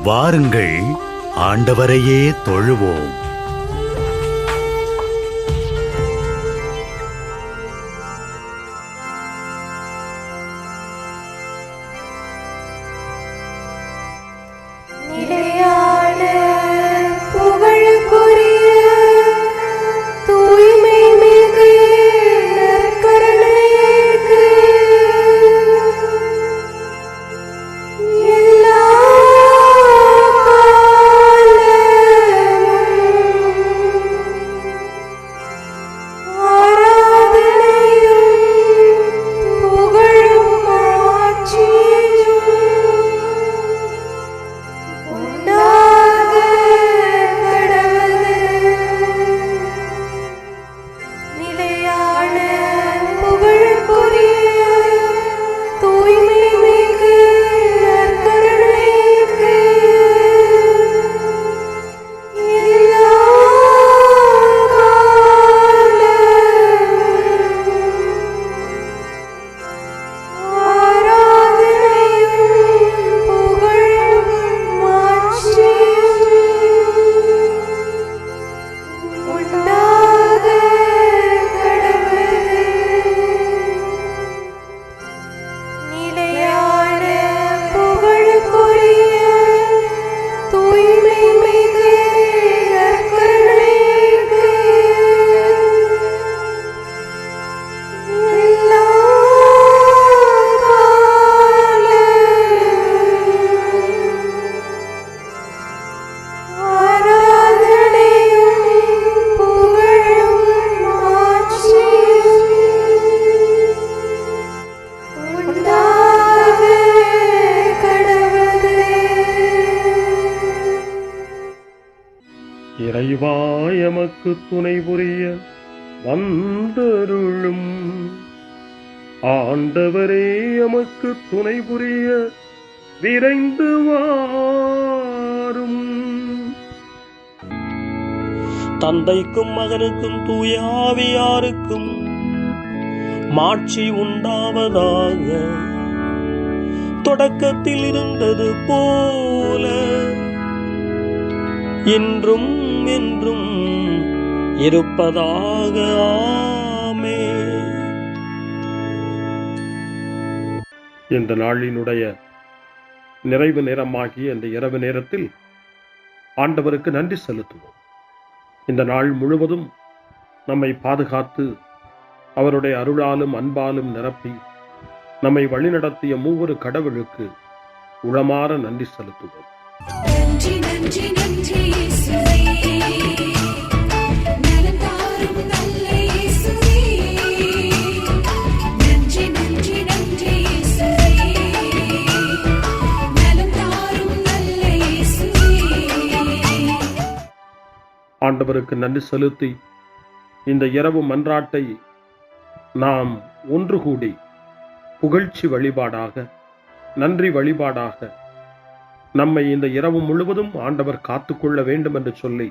வாருங்கள், ஆண்டவரையே தொழுவோம். இறைவா எமக்கு துணை புரிய வந்தருளும். ஆண்டவரே எமக்கு துணை புரிய விரைந்து வாரும். தந்தைக்கும் மகனுக்கும் தூய ஆவியாருக்கும் மாட்சி உண்டாவதாக. தொடக்கத்தில் இருந்தது போல இன்றும் என்றும் இருப்பதாக. ஆமென். இந்த நாளினுடைய நிறைவு நேரமாகிய இந்த இரவு நேரத்தில் ஆண்டவருக்கு நன்றி செலுத்துவோம். இந்த நாள் முழுவதும் நம்மை பாதுகாத்து அவருடைய அருளாலும் அன்பாலும் நிரப்பி நம்மை வழிநடத்திய மூவொரு கடவுளுக்கு உளமாற நன்றி செலுத்துவோம். நன்றி நன்றி நன்றி இயேசுவே, நலம் தாரும் நல்ல இயேசுவே. நன்றி நன்றி நன்றி இயேசுவே, நலம் தாரும் நல்ல இயேசுவே. ஆண்டவருக்கு நன்றி செலுத்தி இந்த இரவு மன்றாட்டை நாம் ஒன்று கூடி புகழ்ச்சி வழிபாடாக, நன்றி வழிபாடாக நம்மை இந்த இரவு முழுவதும் ஆண்டவர் காத்துக்கொள்ள வேண்டும் என்று சொல்லி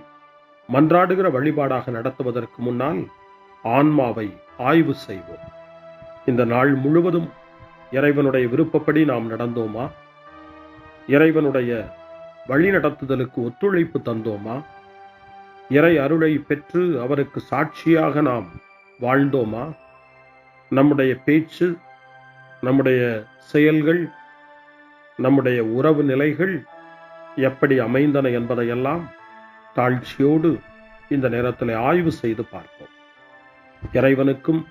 மன்றாடுகிற வழிபாடாக நடத்துவதற்கு முன்னால் ஆன்மாவை ஆய்வு செய்வோம். இந்த நாள் முழுவதும் இறைவனுடைய விருப்பப்படி நாம் நடந்தோமா? இறைவனுடைய வழி நடத்துதலுக்கு ஒத்துழைப்பு தந்தோமா? இறை அருளை பெற்று அவருக்கு சாட்சியாக நாம் வாழ்ந்தோமா? நம்முடைய பேச்சு, நம்முடைய செயல்கள், நம்முடைய உறவு நிலைகள் எப்படி அமைந்தன என்பதையெல்லாம் தாழ்ச்சியோடு இந்த நேரத்தில் ஆய்வு செய்து பார்ப்போம். இறைவனுக்கும்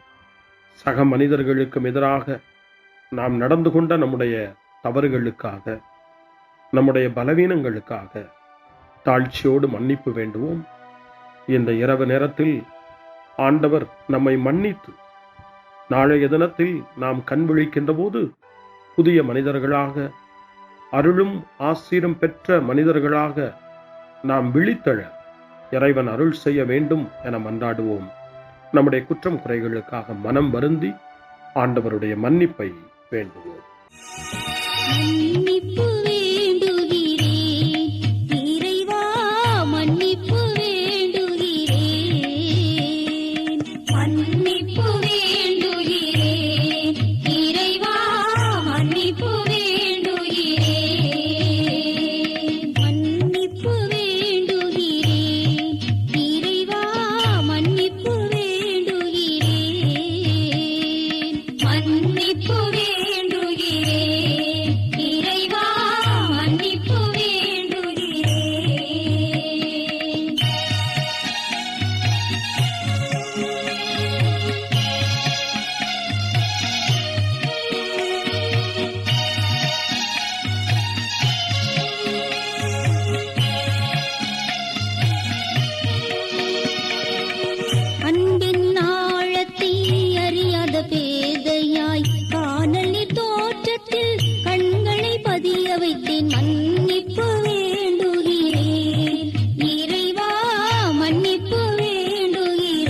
சக மனிதர்களுக்கும் எதிராக நாம் நடந்து கொண்ட நம்முடைய தவறுகளுக்காக, நம்முடைய பலவீனங்களுக்காக தாழ்ச்சியோடு மன்னிப்பு வேண்டுவோம். இந்த இரவு நேரத்தில் ஆண்டவர் நம்மை மன்னித்து நாளைய தினத்தில் நாம் கண் விழிக்கின்ற போது புதிய மனிதர்களாக, அருளும் ஆசீரும் பெற்ற மனிதர்களாக நாம் விழித்தெழ இறைவன் அருள் செய்ய வேண்டும் என மன்றாடுவோம். நம்முடைய குற்றம் குறைகளுக்காக மனம் வருந்தி ஆண்டவருடைய மன்னிப்பை வேண்டுவோம். மன்னிப்பு வேண்டுகிறேன் இறைவா, மன்னிப்பு வேண்டுகிறேன். மன்னிப்பு வேண்டுகிறேன் இறைவா, மன்னிப்பு வேண்டுகிறேன். மன்னிப்பு வேண்டுகிறேன் இறைவா மன்னிப்பு வேண்டுகிறேன்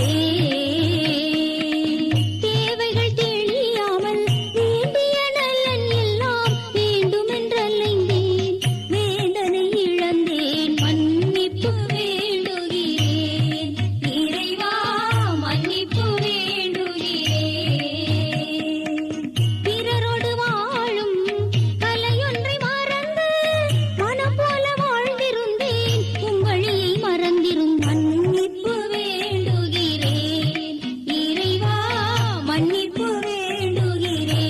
தேவைகள் தெரியாமல் வேண்டிய நலன் எல்லாம் வேண்டுமென்றலைந்தேன் வேதனை இழந்தேன் மன்னிப்பு வேண்டுகிறேன் இறைவா மன்னிப்பு வேண்டுகிறேன் பிறரோடு வாழும் கலையொன்றை மறந்து மனம் போல வாழ்ந்திருந்தேன் உங்களியை மறந்திரும் மன்னிப்பு வேண்டுகிறேன் இறைவா மன்னிப்பு வேண்டுகிறேன்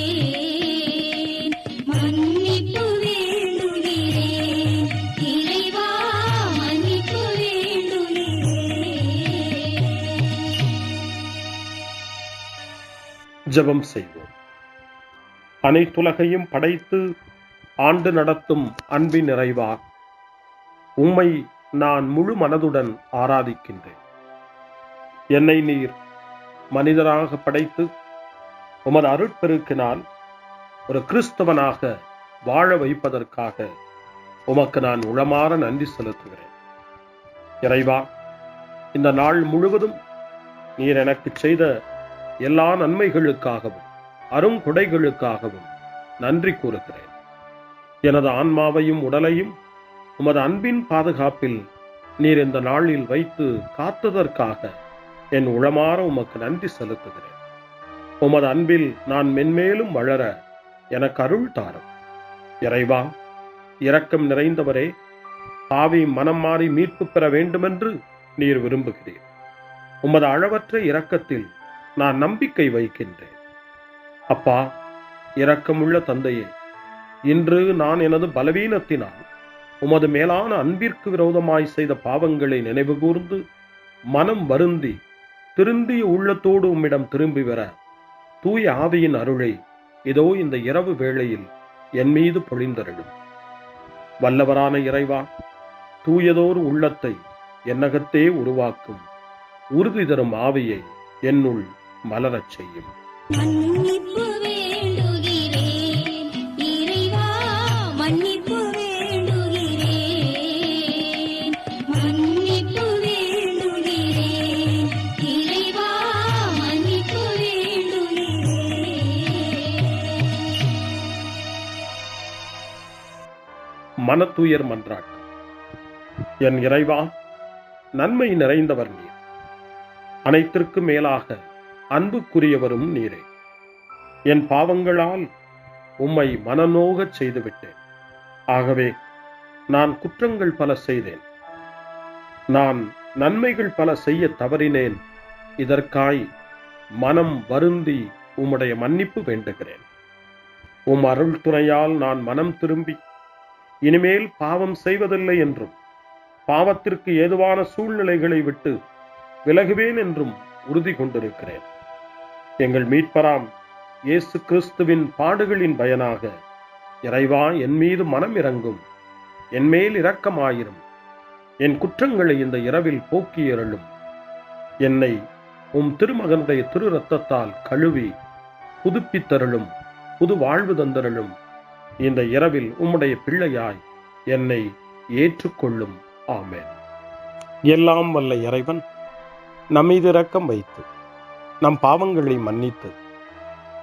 மன்னிப்பு வேண்டுகிறேன் இறைவா மன்னிப்பு வேண்டுகிறேன். ஜெபம் செய்வோம். அனைத்துலகையும் படைத்து ஆண்டு நடத்தும் அன்பின் நிறைவா, உம்மை நான் முழு மனதுடன் ஆராதிக்கின்றேன். என்னை நீர் மனிதராக படைத்து உமது அருட்பெருக்கினால் ஒரு கிறிஸ்தவனாக வாழ வைப்பதற்காக உமக்கு நான் உளமாற நன்றி செலுத்துகிறேன். இறைவா, இந்த நாள் முழுவதும் நீர் எனக்கு செய்த எல்லா நன்மைகளுக்காகவும் அருங்கொடைகளுக்காகவும் நன்றி கூறுகிறேன். எனது ஆன்மாவையும் உடலையும் உமது அன்பின் பாதுகாப்பில் நீர் இந்த நாளில் வைத்து காத்ததற்காக என் உளமாற உமக்கு நன்றி செலுத்துகிறேன். உமது அன்பில் நான் மென்மேலும் வளர எனக்கு அருள் தாரும். இறைவா, இரக்கம் நிறைந்தவரே, பாவி மனம் மாறி மீட்பு பெற வேண்டுமென்று நீர் விரும்புகிறீர். உமது அளவற்ற இரக்கத்தில் நான் நம்பிக்கை வைக்கின்றேன். அப்பா, இரக்கமுள்ள தந்தையே, இன்று நான் எனது பலவீனத்தினால் உமது மேலான அன்பிற்கு விரோதமாய் செய்த பாவங்களை நினைவு கூர்ந்து மனம் வருந்தி திருந்திய உள்ளத்தோடு உம்மிடம் திரும்பி வர தூய ஆவியின் அருளை இதோ இந்த இரவு வேளையில் என் மீது பொழிந்தருளும். வல்லவரான இறைவா, தூயதோர் உள்ளத்தை என்னகத்தே உருவாக்கும் உறுதி தரும் ஆவியை என்னுள் மலரச் செய்யும். மன்னிப்பு வேண்டுகிறேன் இறைவா மன்னிப்பு வேண்டுகிறேன் மன்னிப்பு வேண்டுகிறேன் இறைவா மன்னிப்பு வேண்டுகிறேன். மனத்துயர் மன்றாட்டு. என் இறைவா, நன்மை நிறைந்தவர் நீர், அனைத்திற்கு மேலாக அன்புக்குரியவரும் நீரே. என் பாவங்களால் உம்மை மனநோகச் செய்துவிட்டேன். ஆகவே நான் குற்றங்கள் பல செய்தேன். நான் நன்மைகள் பல செய்ய தவறினேன். இதற்காய் மனம் வருந்தி உம்முடைய மன்னிப்பு வேண்டுகிறேன். உம் அருள் துணையால் நான் மனம் திரும்பி இனிமேல் பாவம் செய்வதில்லை என்றும் பாவத்திற்கு ஏதுவான சூழ்நிலைகளை விட்டு விலகுவேன் என்றும் உறுதி கொண்டிருக்கிறேன். எங்கள் மீட்பராம் இயேசு கிறிஸ்துவின் பாடுகளின் பயனாக இறைவா, என் மீது மனம் இறங்கும், என் மேல் இரக்கமாயிரும். என் குற்றங்களை இந்த இரவில் போக்கி அருளும். என்னை உம் திருமகனுடைய திரு இரத்தத்தால் கழுவி புதுப்பித்தருளும், புது வாழ்வு தந்தருளும். இந்த இரவில் உம்முடைய பிள்ளையாய் என்னை ஏற்றுக்கொள்ளும். ஆமென். எல்லாம் வல்ல இறைவன் நம்மீது இரக்கம் வைத்து நம் பாவங்களை மன்னித்து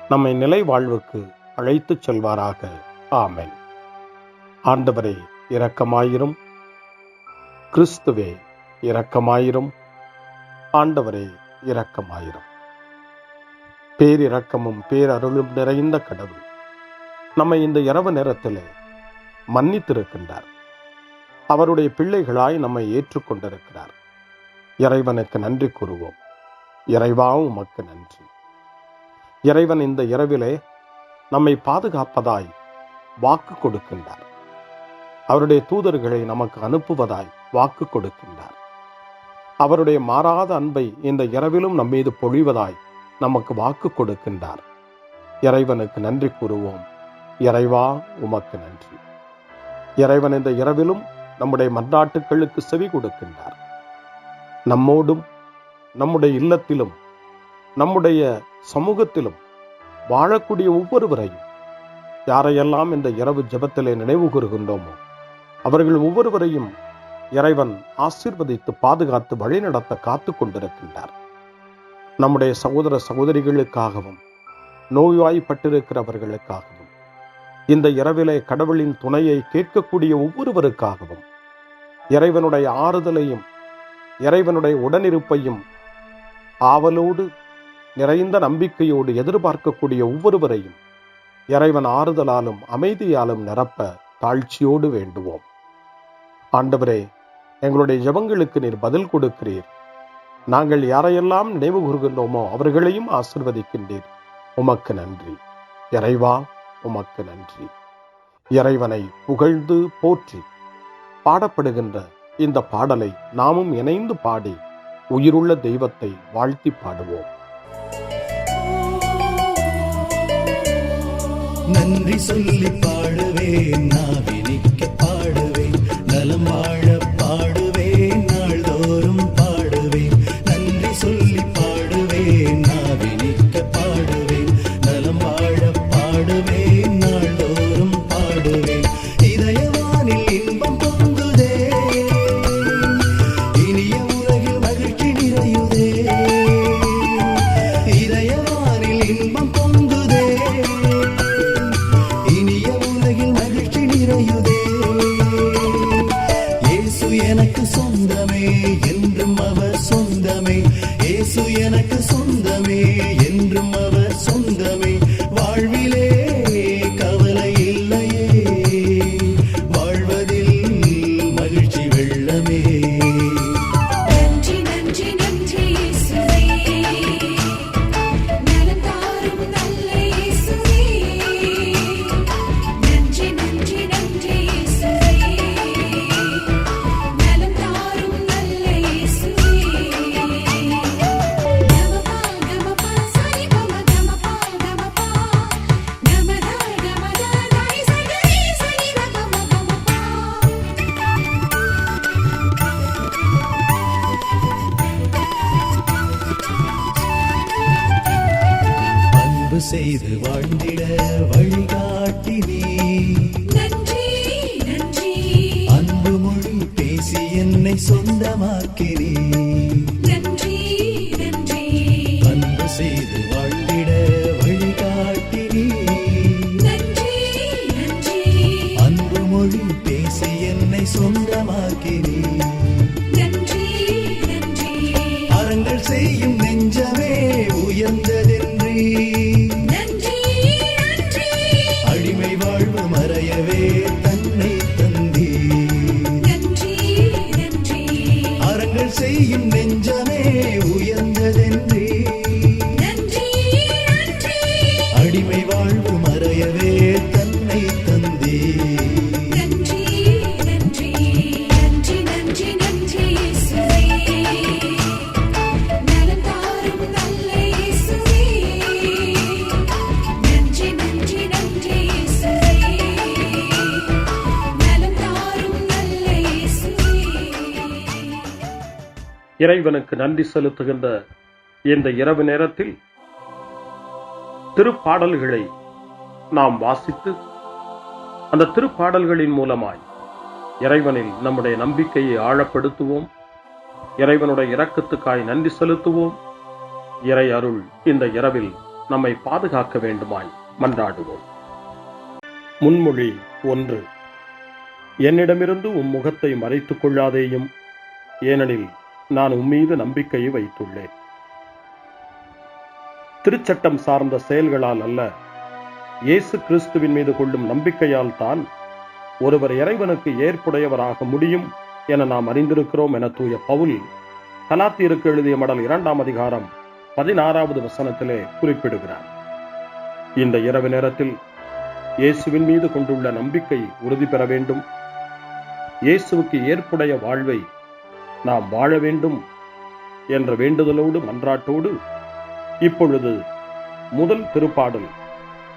நம்மை நிலை வாழ்வுக்கு அழைத்துச் செல்வாராக. ஆமென். ஆண்டவரே இரக்கமாயிரும். கிறிஸ்துவே இரக்கமாயிரும். ஆண்டவரே இரக்கமாயிரும். பேரிரக்கமும் பேரருளும் நிறைந்த கடவுள் நம்மை இந்த இரவு நேரத்தில் மன்னித்திருக்கின்றார். அவருடைய பிள்ளைகளாய் நம்மை ஏற்றுக்கொண்டிருக்கிறார். இறைவனுக்கு நன்றி கூறுவோம். இறைவா, உமக்கு நன்றி. இறைவன் இந்த இரவிலே நம்மை பாதுகாப்பதாய் வாக்கு கொடுக்கின்றார். அவருடைய தூதர்களை நமக்கு அனுப்புவதாய் வாக்கு கொடுக்கின்றார். அவருடைய மாறாத அன்பை இந்த இரவிலும் நம்மீது பொழிவதாய் நமக்கு வாக்கு கொடுக்கின்றார். இறைவனுக்கு நன்றி கூறுவோம். இறைவா, உமக்கு நன்றி. இறைவன் இந்த இரவிலும் நம்முடைய மன்றாட்டுக்களுக்கு செவி கொடுக்கின்றார். நம்மோடும் நம்முடைய இல்லத்திலும் நம்முடைய சமூகத்திலும் வாழக்கூடிய ஒவ்வொருவரையும் யாரையெல்லாம் இந்த இரவு ஜெபத்திலே நினைவு கூறுகின்றோமோ அவர்கள் ஒவ்வொருவரையும் இறைவன் ஆசீர்வதித்து பாதுகாத்து வழிநடத்த காத்து கொண்டிருக்கின்றார். நம்முடைய சகோதர சகோதரிகளுக்காகவும் நோய்வாய்ப்பட்டிருக்கிறவர்களுக்காகவும் இந்த இரவிலே கடவுளின் துணையை கேட்கக்கூடிய ஒவ்வொருவருக்காகவும் இறைவனுடைய ஆறுதலையும் இறைவனுடைய உடனிருப்பையும் ஆவலோடு நிறைந்த நம்பிக்கையோடு எதிர்பார்க்கக்கூடிய ஒவ்வொருவரையும் இறைவன் ஆறுதலாலும் அமைதியாலும் நிரப்ப தாழ்ச்சியோடு வேண்டுவோம். ஆண்டவரே, எங்களுடைய ஜெபங்களுக்கு நீர் பதில் கொடுக்கிறீர். நாங்கள் யாரையெல்லாம் நினைவு கூறுகின்றோமோ அவர்களையும் ஆசீர்வதிக்கின்றீர். உமக்கு நன்றி. இறைவா, உமக்கு நன்றி. இறைவனை புகழ்ந்து போற்றி பாடப்படுகின்ற இந்த பாடலை நாமும் இணைந்து பாடி உயிருள்ள தெய்வத்தை வாழ்த்தி பாடுவோம். நன்றி சொல்லி பாடுவேன், நாவினிக்க பாடுவேன், நலம் வாழ பாடுவேன், நாள்தோறும் பாடுவேன். நன்றி சொல்லி பாடுவேன், நாவினிக்க பாடுவேன், நலம் வாழ பாடுவேன், நாள்தோறும் பாடுவேன். இதயவானில் இன்பம் பொங்குதே, இனிய உலகில் மகிழ்ச்சி நிறையுதே. இதயவானில் இன்பம் பொங்குதே, இனிய உலகில் மகிழ்ச்சி நிறையுதே. இயேசு எனக்கு சொந்தமே, என்றும் அவர் சொந்தமே. இயேசு எனக்கு சொந்தமே, என்றும் அவர் சொந்தமே. வாழ்விலே கவலை இல்லையே, வாழ்வதில் மகிழ்ச்சி வெள்ளமே. நன்றி நன்றி நன்றி இயேசுவே, நலம் தாரும் நல்ல இயேசுவே. நன்றி நன்றி நன்றி இயேசுவே, நலம் தாரும் நல்ல இயேசுவே. கமபா கமபா சரி கமபா கமபா கமதா கமதா தாய் சரி சரி கமபா. அன்பு செய்து வாழ்ந்திட வழிகாட்டி நீ, நன்றி நன்றி அன்பு மொழி பேசி என்னை சொந்தமாக்கி நீ. நன்றி நன்றி அன்பு செய்து வாழ்ந்திட வழிகாட்டி நீ, நன்றி நன்றி அன்பு மொழி பேசி என்னை சொந்தமாக்கி நீ. நன்றி நன்றி அறங்கள் செய்யும் நெஞ்சமே உயர்ந்ததென்றி, நன்றி நன்றி அடிமை வாழ்வு மறையவே தன்னை தந்தி. நன்றி நன்றி அறங்கள் செய்யும் நெஞ்சமே உயர்ந்ததென்றி, நன்றி நன்றி அடிமை வாழ்வு மறையவே தன்னை தந்தி. நன்றி நன்றி நன்றி நன்றி நன்றி இயேசுவே, நலம் தாரும் நல்ல இயேசுவே. நன்றி நன்றி நன்றி இயேசுவே, நலம் தாரும் நல்ல இயேசுவே. இறைவனுக்கு நன்றி செலுத்துகின்ற இந்த இரவு நேரத்தில் திருப்பாடல்களை நாம் வாசித்து அந்த திருப்பாடல்களின் மூலமாய் இறைவனில் நம்முடைய நம்பிக்கையை ஆழப்படுத்துவோம். இறைவனுடைய இரக்கத்துக்காய் நன்றி செலுத்துவோம். இறை அருள் இந்த இரவில் நம்மை பாதுகாக்க வேண்டுமாய் மன்றாடுவோம். முன்மொழி 1. என்னிடமிருந்து உம் முகத்தை மறைத்துக் கொள்ளாதேயும், ஏனெனில் நான் உம்மீது நம்பிக்கையை வைத்துள்ளேன். திருச்சட்டம் சார்ந்த செயல்களால் அல்ல, இயேசு கிறிஸ்துவின் மீது கொள்ளும் நம்பிக்கையால் தான் ஒருவர் இறைவனுக்கு ஏற்புடையவராக முடியும் என நாம் அறிந்திருக்கிறோம் என தூய பவுல் கலாத்தியருக்கு எழுதிய மடல் 2ஆம் அதிகாரம் 16வது வசனத்திலே குறிப்பிடுகிறார். இந்த இரவு நேரத்தில் இயேசுவின் மீது கொண்டுள்ள நம்பிக்கை உறுதி பெற வேண்டும். இயேசுவுக்கு ஏற்புடைய வாழ்வை நாம் வாழ வேண்டும் என்ற வேண்டுதலோடு மன்றாட்டோடு இப்பொழுது முதல் திருப்பாடல்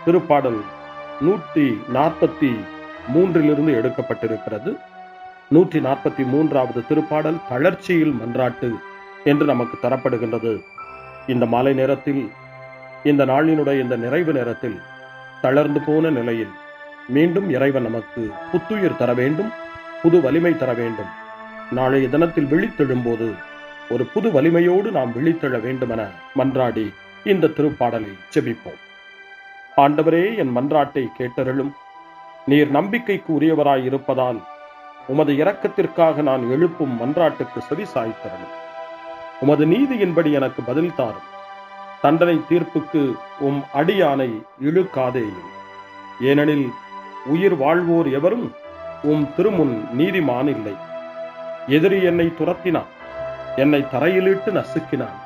143 எடுக்கப்பட்டிருக்கிறது. 143வது திருப்பாடல் தளர்ச்சியில் மன்றாட்டு என்று நமக்கு தரப்படுகின்றது. இந்த மாலை நேரத்தில், இந்த நாளினுடைய இந்த நிறைவு நேரத்தில் தளர்ந்து போன நிலையில் மீண்டும் இறைவன் நமக்கு புத்துயிர் தர வேண்டும், புது வலிமை தர வேண்டும். நாளைய தினத்தில் விழித்தெழும்போது ஒரு புது வலிமையோடு நாம் விழித்தெழ வேண்டுமென மன்றாடி இந்த திருப்பாடலை ஜெபிப்போம். ஆண்டவரே, என் மன்றாட்டை கேட்டருளும். நீர் நம்பிக்கைக்கு உரியவராய் இருப்பதால் உமது இரக்கத்திற்காக நான் எழுப்பும் மன்றாட்டுக்கு செவி சாய்த்தருளும். உமது நீதியின்படி எனக்கு பதில் தாரும். தண்டனை தீர்ப்புக்கு அடியானை இழுக்காதேயும். ஏனெனில் உயிர் வாழ்வோர் எவரும் திருமுன் நீதிமான் இல்லை. எதிரி என்னை துரத்தினான், என்னை தரையிலிட்டு நசுக்கினான்.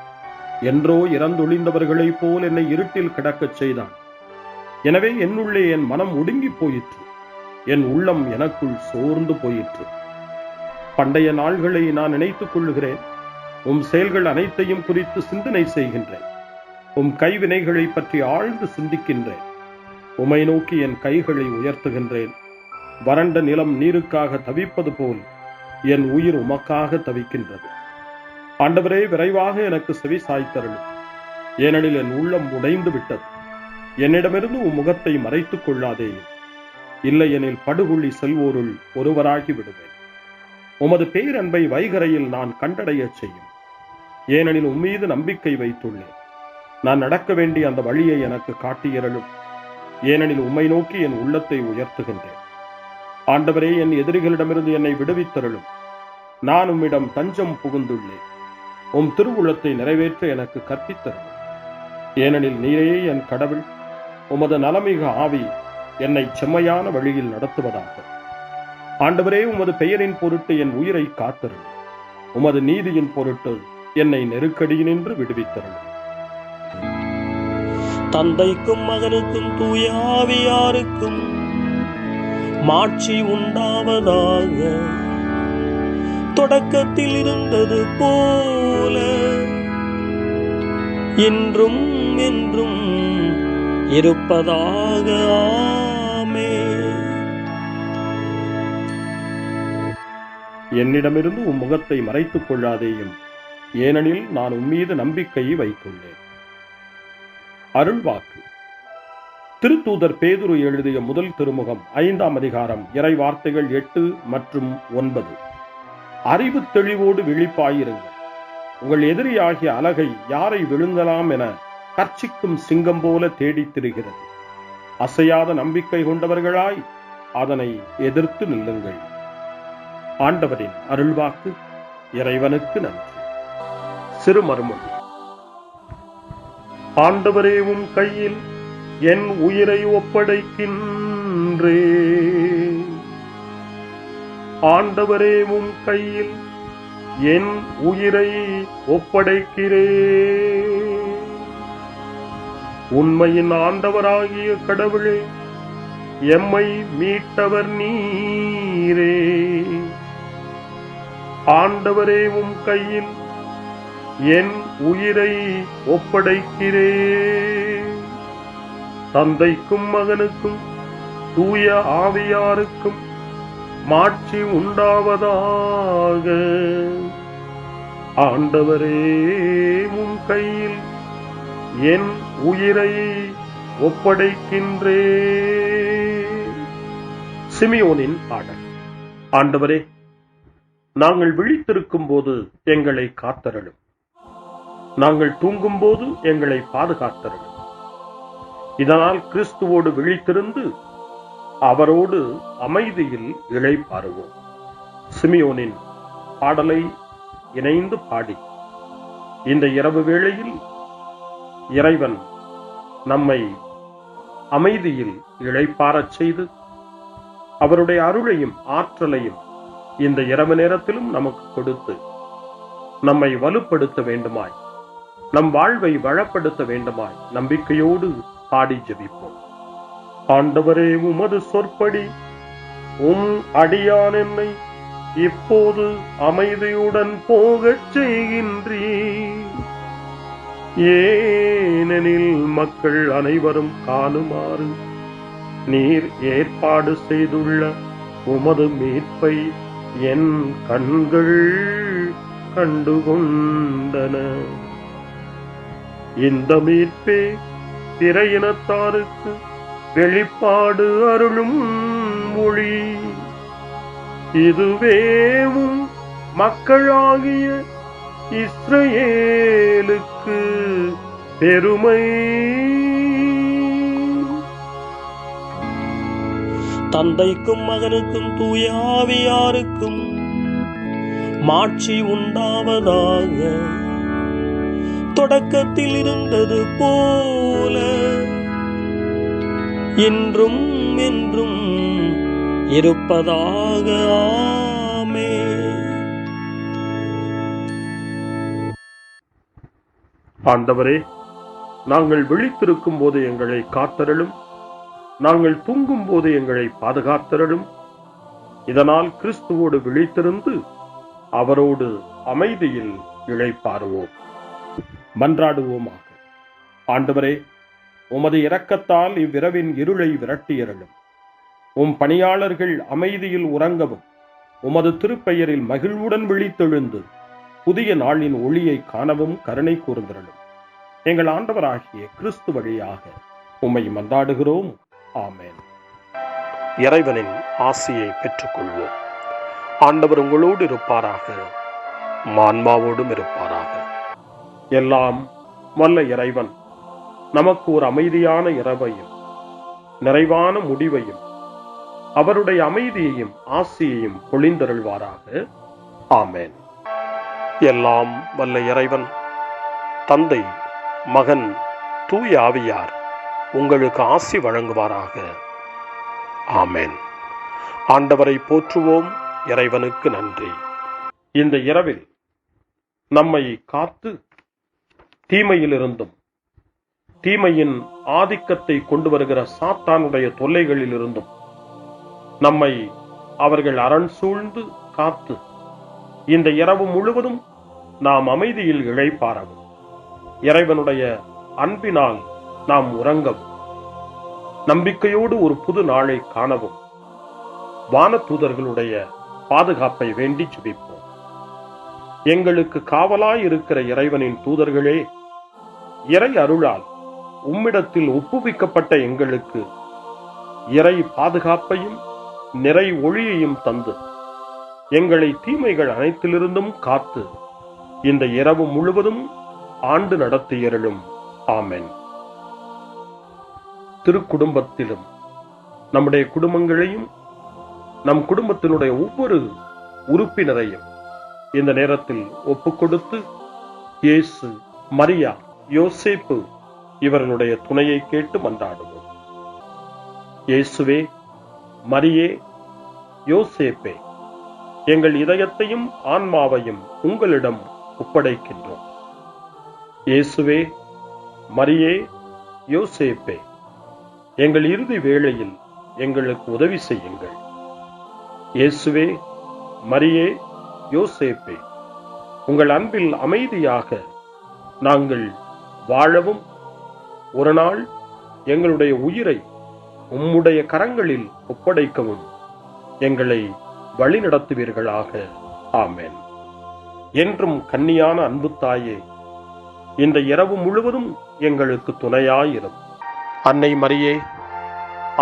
என்றோ இறந்தொழிந்தவர்களைப் போல் என்னை இருட்டில் கிடக்கச் செய்தான். எனவே என்னுள்ளே என் மனம் ஒடுங்கி போயிற்று, என் உள்ளம் எனக்குள் சோர்ந்து போயிற்று. பண்டைய நாள்களை நான் நினைத்துக் கொள்ளுகிறேன். செயல்கள் அனைத்தையும் குறித்து சிந்தனை செய்கின்றேன். கைவினைகளை பற்றி ஆழ்ந்து சிந்திக்கின்றேன். உம்மை நோக்கி என் கைகளை உயர்த்துகின்றேன். வறண்ட நிலம் நீருக்காக தவிப்பது போல் என் உயிர் உமக்காக தவிக்கின்றது. ஆண்டவரே, விரைவாக எனக்கு செவி சாய்த்தருளும். ஏனெனில் என் உள்ளம் உடைந்து விட்டது. என்னிடமிருந்து முகத்தை மறைத்துக் கொள்ளாதேயும். இல்லையெனில் படுகொள்ளி செல்வோருள் ஒருவராகி விடுவேன். உமது பேரன்பை வைகரையில் நான் கண்டடைய செய்யும். ஏனெனில் உம்மீது நம்பிக்கை வைத்துள்ளேன். நான் நடக்க வேண்டிய அந்த வழியை எனக்கு காட்டியருளும். ஏனெனில் உம்மை நோக்கி என் உள்ளத்தை உயர்த்துகின்றேன். ஆண்டவரே, என் எதிரிகளிடமிருந்து என்னை விடுவித்தருளும். நான் உம்மிடம் தஞ்சம் புகுந்துள்ளேன். திருவுளத்தை நிறைவேற்ற எனக்கு கற்பித்தருளும். ஏனெனில் நீரே என் கடவுள். உமது நலமிக ஆவி என்னை செம்மையான வழியில் நடத்துவதாக. ஆண்டவரே, உமது பெயரின் பொருட்டு என் உயிரை காத்தருளும். உமது நீதியின் பொருட்டு என்னை நெருக்கடியினின்று விடுவித்தருளும். தந்தைக்கும் மகனுக்கும் தூய ஆவியாருக்கும் மாட்சி உண்டாவதாக. தொடக்கத்தில் இருந்தது போல இன்றும் என்றும் இருப்பதாக. ஆமென். என்னிடமிருந்து முகத்தை மறைத்துக் கொள்ளாதேயும். ஏனெனில் நான் உம்மீது நம்பிக்கையை வைத்துள்ளேன். அருள்வாக்கு. திருத்தூதர் பேதுரு எழுதிய முதல் திருமுகம் 5ஆம் அதிகாரம் இறை வார்த்தைகள் 8 மற்றும் 9. அறிவு தெளிவோடு விழிப்பாயிருங்கள். உங்கள் எதிரியாகிய அலகை யாரை விழுங்கலாம் என கர்ச்சிக்கும் சிங்கம் போல தேடித் திரிகிறது. அசையாத நம்பிக்கை கொண்டவர்களாய் அதனை எதிர்த்து நில்லுங்கள். ஆண்டவரின் அருள்வாக்கு. இறைவனுக்கு நன்றி. சிறுமறுமொழி. ஆண்டவரே, உம் கையில் என் உயிரை ஒப்படைக்கின்றேன். ஆண்டவரே, உம் கையில் என் உயிரை ஒப்படைக்கிறேன். உண்மையின் ஆண்டவராகிய கடவுளே, எம்மை மீட்டவர் நீரே. ஆண்டவரே, உம் கையில் என் உயிரை ஒப்படைக்கிறேன். தந்தைக்கும் மகனுக்கும் தூய ஆவியாருக்கும் மாட்சி உண்டாவதாக. ஆண்டவரே, உம் கையில் என் உயிரை ஒப்படைக்கின்றேன். சிமியோனின் பாடல். ஆண்டவரே, நாங்கள் விழித்திருக்கும் போது எங்களை காத்தருளும். நாங்கள் தூங்கும் போது எங்களை பாதுகாத்தருளும். இதனால் கிறிஸ்துவோடு விழித்திருந்து அவரோடு அமைதியில் இளைப்பாறுவோம். சிமியோனின் பாடலை இணைந்து பாடி இந்த இரவு வேளையில் இறைவன் நம்மை அமைதியில் இளைப்பாறச் செய்து அவருடைய அருளையும் ஆற்றலையும் இந்த இரவு நேரத்திலும் நமக்கு கொடுத்து நம்மை வலுப்படுத்த வேண்டுமாய், நம் வாழ்வை வளப்படுத்த வேண்டுமாய் நம்பிக்கையோடு பாடி ஜெபிப்போம். ஆண்டவரே, உமது சொற்படி அடியான் என்னை இப்போது அமைதியுடன் போகச் செய்கின்றீர். ஏனெனில் மக்கள் அனைவரும் காணுமாறு நீர் ஏற்பாடு செய்துள்ள உமது மீட்பை என் கண்கள் கண்டுகொண்டன. இந்த மீட்பே பிற இனத்தாருக்கு வெளிப்பாடு அருளும் மொழி. இதுவேவும் மக்களாகிய இஸ்ரவேலுக்கு பெருமை. தந்தைக்கும் மகனுக்கும் தூய ஆவியாருக்கும் மாட்சி உண்டாவதாக. தொடக்கத்தில் இருந்தது போல இன்றும் என்றும் இருப்பதாக. ஆமென். ஆண்டவரே, நாங்கள் விழித்திருக்கும் போது எங்களை காத்தருளும், நாங்கள் தூங்கும் போது எங்களை பாதுகாத்தருளும். இதனால் கிறிஸ்துவோடு விழித்திருந்து அவரோடு அமைதியில் இளைப்பாறுவோம். மன்றாடுவோமாக. ஆண்டவரே, உமது இரக்கத்தால் இவ்விரவின் இருளை விரட்டியருளும். உம் பணியாளர்கள் அமைதியில் உறங்கவும் உமது திருப்பெயரில் மகிழ்வுடன் விழித்தெழுந்து புதிய நாளின் ஒளியை காணவும் கருணை கூர்ந்தருளும். எங்கள் ஆண்டவராகிய கிறிஸ்து வழியாக உம்மை மன்றாடுகிறோம். ஆமென். இறைவனின் ஆசியை பெற்றுக்கொள்வோம். ஆண்டவர் உங்களோடு இருப்பாராக, ஆன்மாவோடும் இருப்பாராக. எல்லாம் வல்ல இறைவன் நமக்கு ஒரு அமைதியான இரவையும் நிறைவான முடிவையும் அவருடைய அமைதியையும் ஆசியையும் பொழிந்தருள்வாராக. ஆமென். எல்லாம் வல்ல இறைவன் தந்தை, மகன், தூய ஆவியார் உங்களுக்கு ஆசி வழங்குவாராக. ஆமென். ஆண்டவரை போற்றுவோம். இறைவனுக்கு நன்றி. இந்த இரவில் நம்மை காத்து தீமையிலிருந்தும் தீமையின் ஆதிக்கத்தை கொண்டு வருகிற சாத்தானுடைய தொல்லைகளிலிருந்தும் நம்மை அவர்கள் அரண் சூழ்ந்து காத்து இந்த இரவு முழுவதும் நாம் அமைதியில் இளைப்பாறவும், இறைவனுடைய அன்பினால் நாம் உறங்கவும், நம்பிக்கையோடு ஒரு புது நாளை காணவும் வானதூதர்களுடைய பாதுகாப்பை வேண்டி ஜெபிப்போம். எங்களுக்கு காவலாய் இருக்கிற இறைவனின் தூதர்களே, இறை அருளால் உம்மிடத்தில் ஒப்புவிக்கப்பட்ட எங்களுக்கு இறை பாதுகாப்பையும் நிறை ஒளியையும் தந்து எங்களை தீமைகள் அனைத்திலிருந்தும் காத்து இந்த இரவு முழுவதும் ஆண்டு நடத்தியருளும். ஆமென். திருக்குடும்பத்திலும் நம்முடைய குடும்பங்களையும் நம் குடும்பத்தினுடைய ஒவ்வொரு உறுப்பினரையும் இந்த நேரத்தில் ஒப்புக்கொடுத்து இயேசு, மரியா, யோசேப்பு இவர்களுடைய துணையை கேட்டு மன்றாடுவோம். இயேசுவே, மரியே, யோசேப்பே, எங்கள் இதயத்தையும் ஆன்மாவையும் உங்களிடம் ஒப்படைக்கின்றோம். இயேசுவே, மரியே, யோசேப்பே, எங்கள் இறுதி வேளையில் எங்களுக்கு உதவி செய்யுங்கள். இயேசுவே, மரியே, யோசேப்பே, உங்கள் அன்பில் அமைதியாக நாங்கள் வாழவும் ஒரு நாள் எங்களுடைய உயிரை உம்முடைய கரங்களில் ஒப்படைக்கவும் எங்களை வழிநடத்துவீர்களாக. ஆமென். என்றும் கன்னியான அன்பு தாயே, இந்த இரவு முழுவதும் எங்களுக்கு துணையாயிரும். அன்னை மரியே,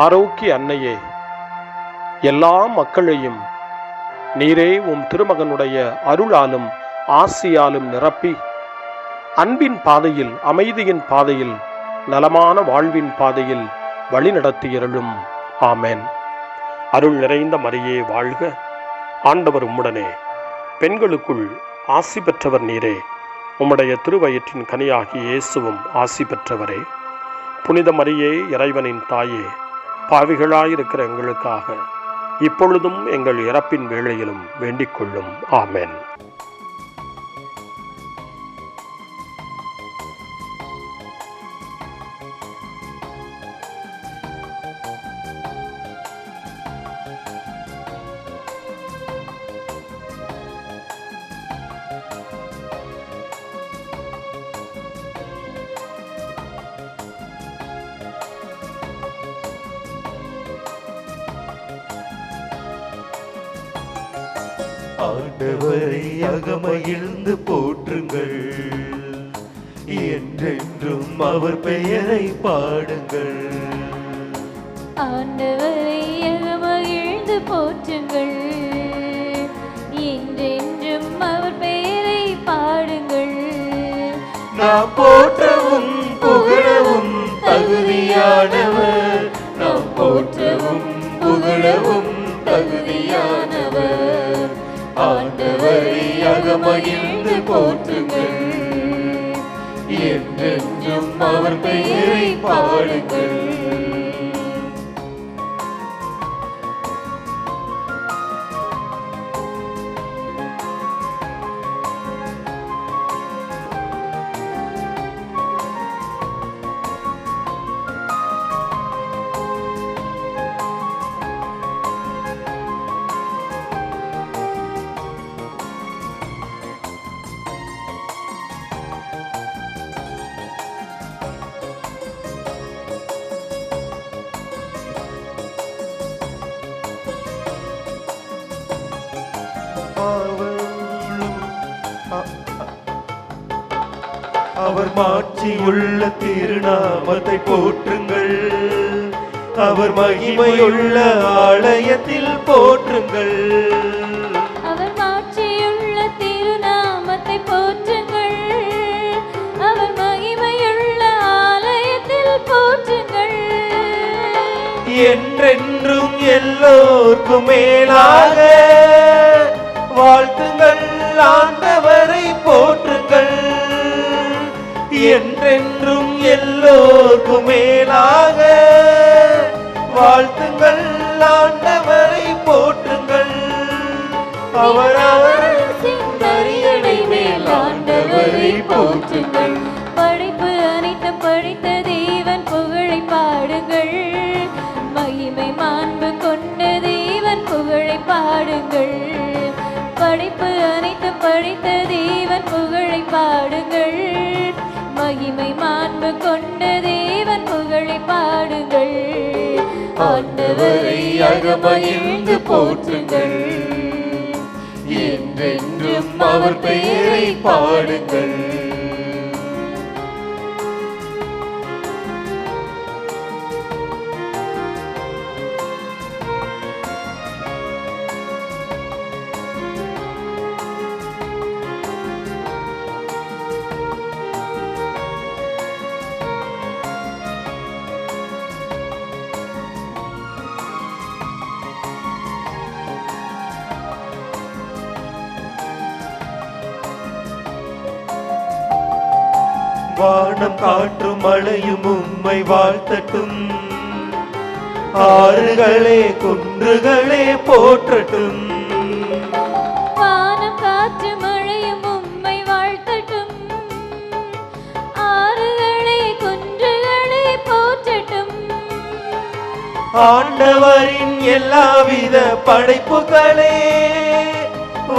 ஆரோக்கிய அன்னையே, எல்லா மக்களையும் நீரே உம் திருமகனுடைய அருளாலும் ஆசியாலும் நிரப்பி அன்பின் பாதையில், அமைதியின் பாதையில், நலமான வாழ்வின் பாதையில் வழிநடத்தியருளும். ஆமென். அருள் நிறைந்த மரியே வாழ்க. ஆண்டவர் உம்முடனே, பெண்களுக்குள் ஆசி பெற்றவர் நீரே. உம்முடைய திருவயிற்றின் கனியாகிய இயேசுவும் ஆசி பெற்றவரே. புனித மரியே, இறைவனின் தாயே, பாவிகளாயிருக்கிற எங்களுக்காக இப்பொழுதும் எங்கள் இறப்பின் வேளையிலும் வேண்டிக் கொள்ளும். ஆமென். ஆண்டவரை அகமகிழ்ந்து போற்றுங்கள், என்றென்றும் அவர் பெயரை பாடுங்கள். ஆண்டவரை அகமகிழ்ந்து போற்றுங்கள், நாம் போற்றவும் புகழவும் தகுதியானவர், நாம் போற்றவும் புகழவும் தகுதியானவர். ஆண்டவரை அகமகிழ்ந்து போற்றுங்கள், என்றென்றும் அவர் பெயரை பாடுங்கள். அவர் மாட்சியுள்ள திருநாமத்தை போற்றுங்கள், அவர் மகிமையுள்ள ஆலயத்தில் போற்றுங்கள். அவர் மாட்சியுள்ள திருநாமத்தை போற்றுங்கள், அவர் மகிமையுள்ள ஆலயத்தில் போற்றுங்கள். என்றென்றும் எல்லோர்க்கும் மேலாக வாழ்த்துங்கள், ஆண்டவரை போற்றுங்கள். என்றென்றும் எல்லோர்க்கும் மேலாக வாழ்த்துங்கள், ஆண்டவரை போற்றுங்கள். அவர் சிந்தரியடை மேல் ஆண்டவரை போற்றுங்கள். படைப்பு அனைத்தும் படைத்த தேவன் புகழை பாடுங்கள், மகிமை மாண்பு கொண்ட தேவன் புகழை பாடுங்கள். படைப்பு அனைத்தும் படைத்த தேவன் புகழை பாடுங்கள், மகிமை மாண்பு கொண்ட தேவன் புகழை பாடுங்கள். ஆண்டவரை அகமகிழ்ந்து போற்றுங்கள், என்றென்றும் அவர் பெயரை பாடுங்கள். வானம் காற்றும் மழையும் உம்மை வாழ்த்தட்டும், ஆறுகளே குன்றுகளே போற்றட்டும். வானம் காற்று மழையும் உம்மை வாழ்த்தட்டும், ஆறுகளே குன்றுகளே போற்றட்டும். ஆண்டவரின் எல்லாவித படைப்புகளே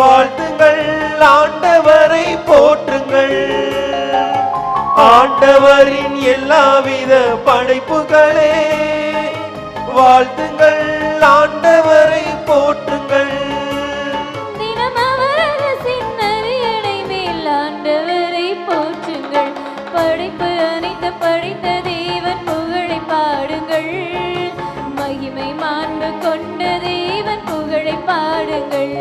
வாழ்த்துங்கள், ஆண்டவரை போற்றுங்கள். ஆண்டவரின் எல்லாவித படைப்புகளே வாழ்த்துங்கள், ஆண்டவரை போற்றுங்கள். தினம் அவர் அரசின் அரியணை மேல் ஆண்டவரை போற்றுங்கள். படைப்பு அனைத்து படைத்த தேவன் புகழை பாடுங்கள், மகிமை மாண்பு கொண்ட தேவன் புகழை பாடுங்கள்.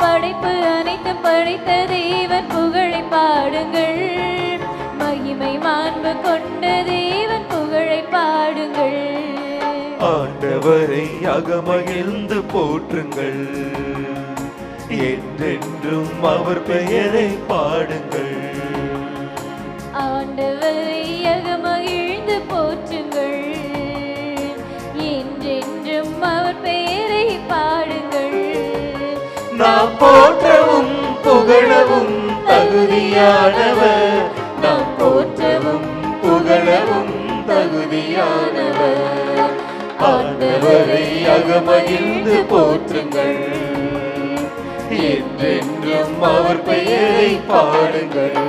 படைப்பு அனைத்து படைத்த தேவன் புகழை பாடுங்கள், மகிமை மாண்பு கொண்ட தேவன் புகழை பாடுங்கள். ஆண்டவரை அகமகிழ்ந்து போற்றுங்கள், என்றென்றும் அவர் பெயரை பாடுங்கள். ஆண்டவரை அகமகிழ்ந்து போற்றுங்கள், என்றென்றும் அவர் பெயரை பாடுங்கள். நாம் போற்றவும் புகழவும் தகுதியானவர், நாம் போற்றவும் புகழவும் தகுதியானவர். ஆண்டவரை அகமகிழ்ந்து போற்றுங்கள், என்றென்றும் அவர் பெயரை பாடுங்கள்.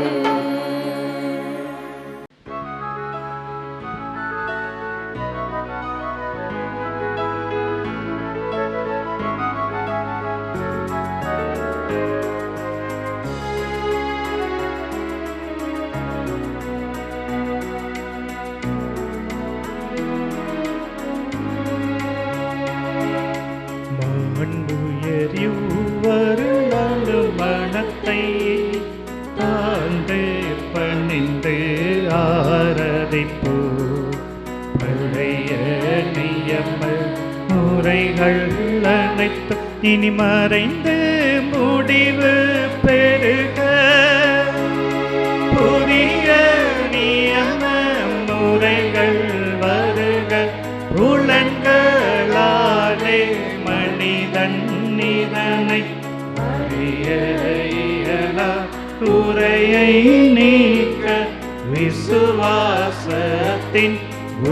மண்புயரிவருளாலும் மனத்தை தாழ்ந்து அவைகள் அனைத்தும் இனி மறைந்து முடிவு பெறுக. புதிய நியம முறைகள் வருக. புலன்களாலே மனிதன் இதனை அறிய இயலா. குறையை நீக்க விசுவாசத்தின்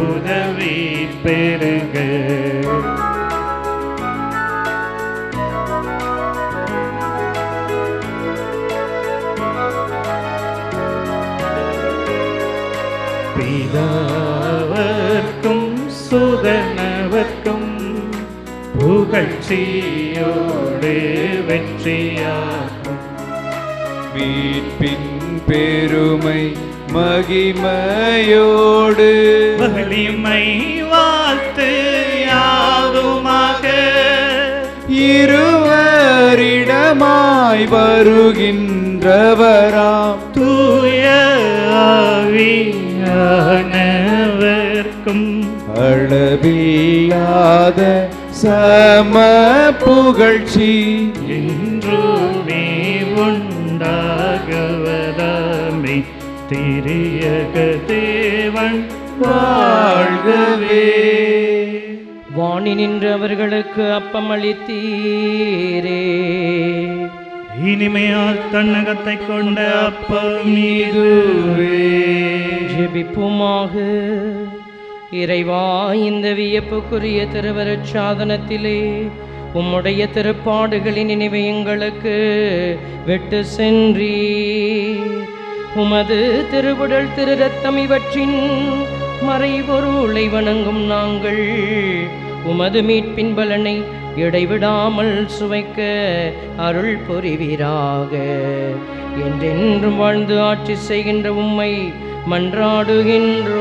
உதவி பெறுக. பிதாவர்க்கும் சுதனவர்க்கும் புகழ்ச்சியோடு வெற்றியாகும். மீட்பின் பெருமை மகிமையோடு வலிமை வாழ்த்து யாதுமாக. இருவரிடமாய் வருகின்றவராம் தூய ஆவியானவர்க்கும் அளவில்லாத சம புகழ்ச்சி என்றுமே உண்டாகவதாமே. திரியக தேவன் வாழ்கவே. வாணி நின்று அவர்களுக்கு அப்பம் அளித்தீரே. இனிமையால் தன்னகத்தை கொண்ட அப்பம் இதுவே. ஜெபிப்புமாக. இறைவா, இந்த வியப்புக்குரிய திருவருட் சாதனத்திலே உம்முடைய திருப்பாடுகளின் நினைவை எங்களுக்கு விட்டு சென்றீர். உமது திருவுடல் திரு ரத்தம் இவற்றின் மறைபொருளை வணங்கும் நாங்கள் உமது மீட்பின் பலனை இடைவிடாமல் சுவைக்க அருள் புரிவீராக. என்றென்றும் வாழ்ந்து ஆட்சி செய்கின்ற உம்மை மன்றாடுகின்றோம்.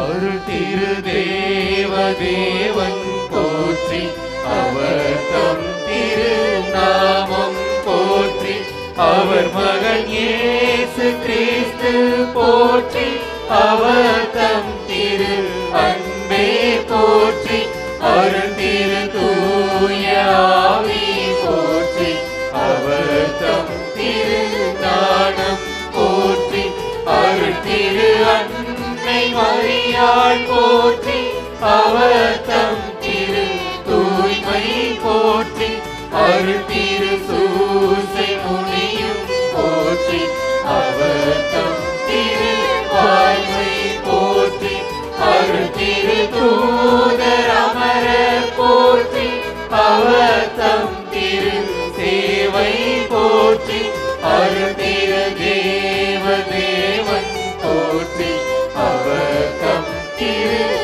அருள் திரு தேவதேவன் போற்றி. அவர் தம் திரு நாமம் போற்றி. அவர் மகன் இயேசு கிறிஸ்து போற்றி. அவர் தம் திரு அன்பே போற்றி. அருள் திரு தூய ஆவி போற்றி. அவர் தம் திரு ஞானம் போற்றி. அருள் திரு அன்னை மரியாள் போற்றி. அவர் தம் திரு தூய்மை போற்றி. அருள் திரு சூசை முனியும் போற்றி. அவர் தம் திரு வாய்மை போற்றி. அருள் திரு அவர் தம் திரு சேவை போற்றி அருள் திரு தேவன் போற்றி அவர் தம் திரு